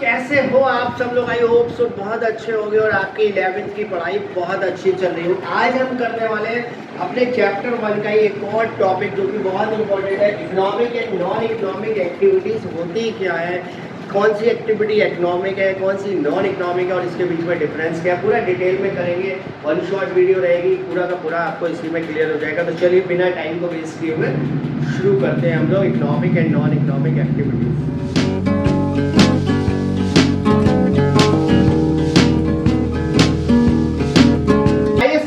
कैसे हो आप सब लोग? आई होप सो बहुत अच्छे होंगे और आपकी 11th की पढ़ाई बहुत अच्छी चल रही हो। आज हम करने वाले हैं अपने चैप्टर 1 का ही एक और टॉपिक जो कि बहुत इंपॉर्टेंट है। Economic and non economic activities होती क्या है, कौन सी एक्टिविटी इकोनॉमिक है, कौन सी नॉन इकोनॉमिक है और इसके बीच में डिफरेंस क्या है, पूरा डिटेल में करेंगे। वन शॉट वीडियो रहेगी, पूरा का पूरा आपको इसी में क्लियर हो जाएगा। तो चलिए बिना टाइम को वेस्ट किए हुए शुरू करते हैं हम लोग economic and non economic activities.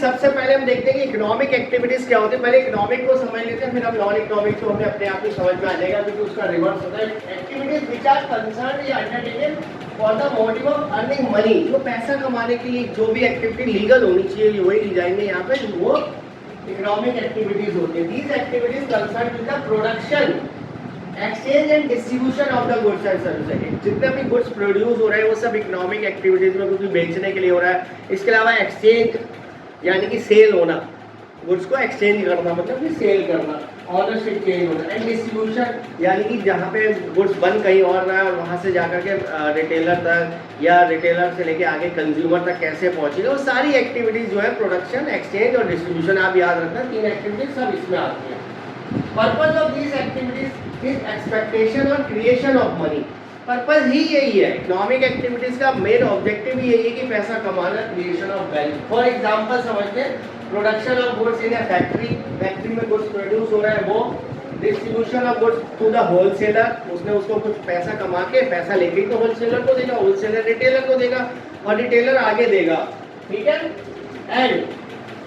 सबसे पहले हम देखते हैं कि इकोनॉमिक एक्टिविटीज क्या होती है। पहले इकोनॉमिक को समझ लेते हैं, फिर हम नॉन इकोनॉमिक को हमें अपने आप ही समझ में आ जाएगा, क्योंकि उसका रिवर्स होता है। एक्टिविटीज विच आर कंसर्न्ड या undertaken for the motive of earning money, जो पैसा कमाने के लिए जो भी एक्टिविटी लीगल होनी चाहिए वही ली जाएंगे यहाँ पे, वो इकोनॉमिक एक्टिविटीज होती है। These activities concern with the production, exchange and distribution of the goods and services. जितने भी गुड्स प्रोड्यूस हो रहे हैं वो सब इकोनॉमिक एक्टिविटीज में, क्योंकि बेचने के लिए हो रहा है। इसके अलावा एक्सचेंज यानी कि सेल होना, गुड्स को एक्सचेंज करना मतलब कि सेल करना, ऑनरशिप चेंज होना। एंड डिस्ट्रीब्यूशन यानी कि जहाँ पे गुड्स बन कहीं और रहा है और वहाँ से जाकर के रिटेलर तक या रिटेलर से लेके आगे कंज्यूमर तक कैसे पहुँचेगा, वो सारी एक्टिविटीज जो है प्रोडक्शन, एक्सचेंज और डिस्ट्रीब्यूशन, आप याद रखना 3 एक्टिविटीज सब इसमें आती है। Purpose of these activities is expectation और क्रिएशन ऑफ मनी। पर्पज ही यही है, इकोनॉमिक एक्टिविटीज का मेन ऑब्जेक्टिव ही यही है कि पैसा कमाना, creation of value. For example समझते हैं, production of goods in a factory, factory में गुड्स प्रोड्यूस हो रहा है वो, distribution of goods to the wholesaler, उसने उसको कुछ पैसा कमा के पैसा लेके तो होलसेलर को देगा, होलसेलर रिटेलर को देगा और रिटेलर आगे देगा, ठीक है। And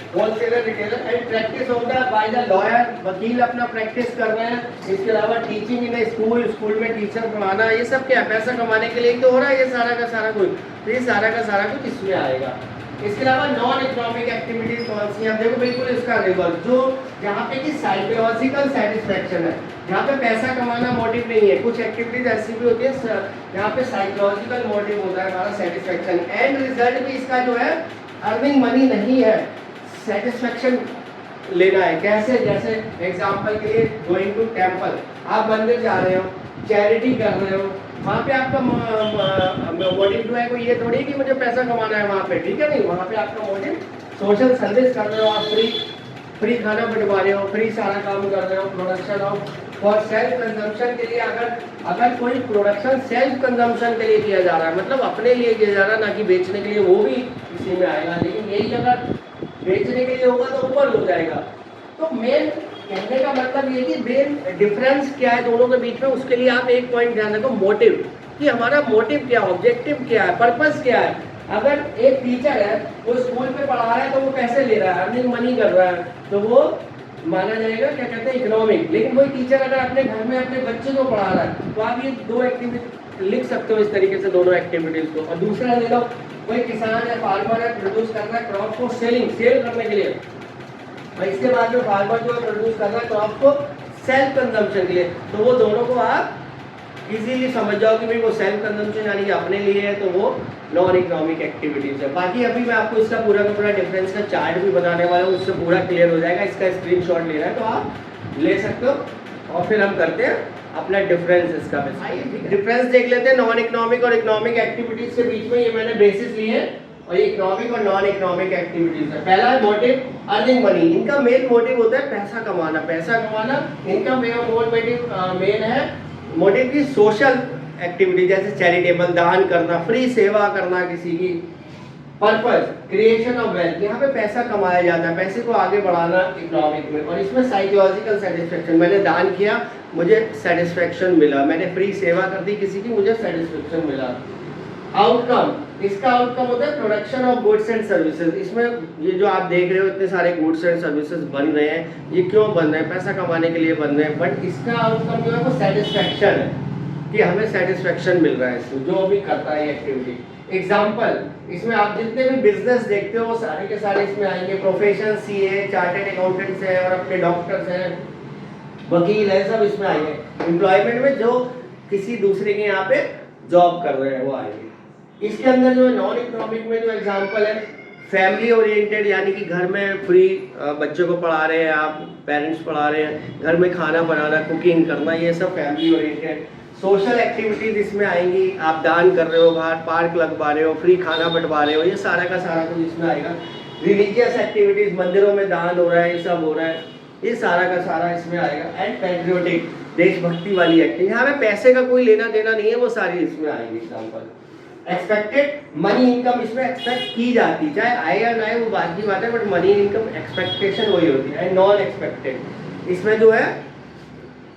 wholesaler retailer and practice of the by the lawyer, वकील अपना प्रैक्टिस कर रहे हैं। इसके अलावा टीचिंग इन स्कूल, स्कूल में टीचर पढ़ाना, ये सब क्या है, पैसा कमाने के लिए तो हो रहा है ये सारा का सारा कुछ। तो ये सारा का सारा कुछ इसमें आएगा। इसके अलावा नॉन इकोनॉमिक एक्टिविटीज कौन सी है, देखो बिल्कुल इसका रिवर्स, जो जहाँ पे कि साइकोलॉजिकल सेटिस्फेक्शन है, जहाँ पे पैसा कमाना मोटिव नहीं है। कुछ एक्टिविटीज ऐसी भी होती है जहाँ पे साइकोलॉजिकल मोटिव होता है हमारा सेटिस्फेक्शन। एंड रिजल्ट भी इसका जो है अर्निंग मनी नहीं है, सेटिस्फेक्शन लेना है। कैसे, जैसे एग्जांपल के लिए गोइंग टू टेंपल, आप मंदिर जा रहे हो, चैरिटी कर रहे हो, वहाँ पे आपका मोटिव जो है कोई ये थोड़ी कि मुझे पैसा कमाना है वहाँ पे, ठीक है नहीं, वहाँ पे आपका मोटिव सोशल सर्विस कर रहे हो, आप फ्री खाना बंटवा रहे हो, फ्री सारा काम कर रहे हो। Production of for self consumption के लिए, अगर कोई प्रोडक्शन सेल्फ कंजम्पशन के लिए किया जा रहा है, मतलब अपने लिए किया जा रहा है, ना कि बेचने के लिए, वो भी इसी में आएगा। लेकिन यही अगर बेचने के लिए होगा तो ऊपर हो जाएगा। तो मेन कहने का मतलब ये कि मेन डिफरेंस क्या है दोनों के बीच में, उसके लिए आप एक पॉइंट ध्यान रखो, मोटिव, कि हमारा मोटिव क्या, ऑब्जेक्टिव क्या है, पर्पस क्या है। अगर एक टीचर है वो स्कूल में पढ़ा रहा है तो वो पैसे ले रहा है, अर्निंग मनी कर रहा है, तो वो माना जाएगा क्या कहते हैं, इकोनॉमिक। लेकिन वही टीचर अगर अपने घर में अपने बच्चे को पढ़ा रहा है तो आप ये 2 एक्टिविटी लिख सकते हो इस तरीके से, दोनों एक्टिविटीज को। और दूसरा ले लो, कोई किसान है, फार्मर है, प्रोड्यूस कर रहा है क्रॉप को सेल करने के लिए, और इसके बाद जो फार्मर जो है प्रोड्यूस कर रहा है क्रॉप को सेल्फ कंजम्पशन के लिए, तो वो दोनों को आप इजीली समझ जाओ कि भाई वो सेल्फ कंजम्पशन यानी कि अपने लिए है, तो वो नॉन इकोनॉमिक एक्टिविटीज है। बाकी अभी मैं आपको इसका पूरा का पूरा डिफरेंस का चार्ट भी बनाने वाला हूँ, उससे पूरा क्लियर हो जाएगा। इसका स्क्रीनशॉट लेना है तो आप ले सकते हो, और फिर हम करते हैं अपना डिफरेंस। इसका डिफरेंस देख लेते हैं नॉन इकोनॉमिक और इकोनॉमिक एक्टिविटीज के बीच में। ये मैंने बेसिस लिए हैं, और ये इकोनॉमिक और नॉन इकोनॉमिक एक्टिविटीज है। पहला है मोटिव, अर्निंग मनी। इनका मेन मोटिव होता है पैसा कमाना, पैसा कमाना इनका मेन है। मोटिव की सोशल एक्टिविटी, जैसे चैरिटेबल, दान करना, फ्री सेवा करना किसी की। पर्पज, क्रिएशन ऑफ वेल्थ, यहाँ पे पैसा कमाया जाता है, पैसे को आगे बढ़ाना इकोनॉमिक में। और इसमें साइकोलॉजिकल सेटिस्फेक्शन, मैंने दान किया मुझे सेटिस्फेक्शन मिला, मैंने फ्री सेवा कर दी किसी की, मुझे सेटिस्फेक्शन मिला। आउटकम, इसका आउटकम होता है production of goods and services. इसमें ये जो आप देख रहे हो इतने सारे गुड्स एंड सर्विसेज बन रहे हैं, ये क्यों बन रहे हैं, पैसा कमाने के लिए बन रहे हैं, बट इसका आउटकम जो है वो सेटिस्फेक्शन है, कि हमें सेटिस्फेक्शन मिल रहा है इसमें जो भी करता है एक्टिविटी। एग्जाम्पल, इसमें आप जितने भी बिजनेस देखते हो वो सारे के सारे इसमें आएंगे। प्रोफेशन सीए, चार्टेड अकाउंटेंट्स है, और अपने डॉक्टर्स हैं, वकील है, सब इसमें आएंगे। एम्प्लॉयमेंट में जो किसी दूसरे के यहाँ पे जॉब कर रहे हैं वो आएंगे। इसके अंदर जो नॉन इकोनॉमिक में जो एग्जांपल है, फैमिली ओरिएंटेड, यानी कि घर में फ्री बच्चों को पढ़ा रहे हैं आप, पेरेंट्स पढ़ा रहे हैं, घर में खाना बनाना, कुकिंग करना, ये सब फैमिली ओरिएंटेड। सोशल एक्टिविटीज इसमें आएंगी, आप दान कर रहे हो, बाहर पार्क लगवा रहे हो, फ्री खाना बंटवा रहे हो, ये सारा का सारा कुछ इसमें आएगा। रिलीजियस एक्टिविटीज, मंदिरों में दान हो रहा है, ये सब हो रहा है, ये सारा का सारा इसमें आएगा। एंड पैट्रियोटिक, देशभक्ति वाली एक्टिविटी, यहाँ पे पैसे का कोई लेना देना नहीं है, वो सारी इसमें आएगी। एग्जाम्पल एक्सपेक्टेड मनी इनकम इसमें एक्सपेक्ट की जाती, चाहे आए या ना आए वो बात की बात है, बट मनी इनकम एक्सपेक्टेशन वही होती है। नॉन एक्सपेक्टेड, इसमें जो है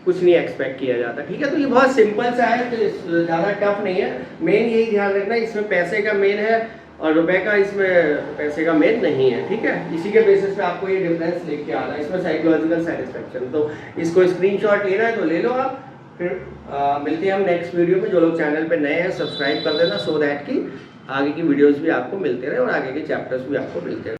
कुछ नहीं एक्सपेक्ट किया जाता, ठीक है। तो ये बहुत सिंपल सा है, तो ज़्यादा टफ नहीं है। मेन यही ध्यान रखना, इसमें पैसे का मेन है और रुपए का इसमें पैसे का मेन नहीं है, ठीक है। इसी के बेसिस पे आपको ये डिफरेंस लिख के आना है। इसमें साइकोलॉजिकल सेटिस्फेक्शन, तो इसको स्क्रीनशॉट लेना है तो ले लो आप। फिर मिलते हैं हम नेक्स्ट वीडियो में। जो लोग चैनल पे नए हैं सब्सक्राइब कर देना, सो दैट कि आगे की वीडियोस भी आपको मिलते रहे और आगे के चैप्टर्स भी आपको मिलते रहे।